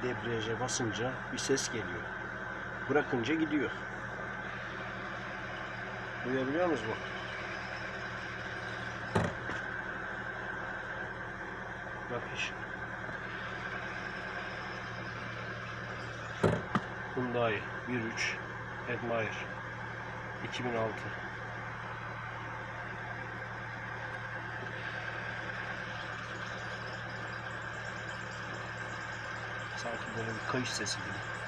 Debriyaja basınca bir ses geliyor. Bırakınca gidiyor. Duyabiliyor musunuz bu? Bak iş. Hyundai 1.3 Admire 2006. Sanki böyle bir kayış sesi gibi.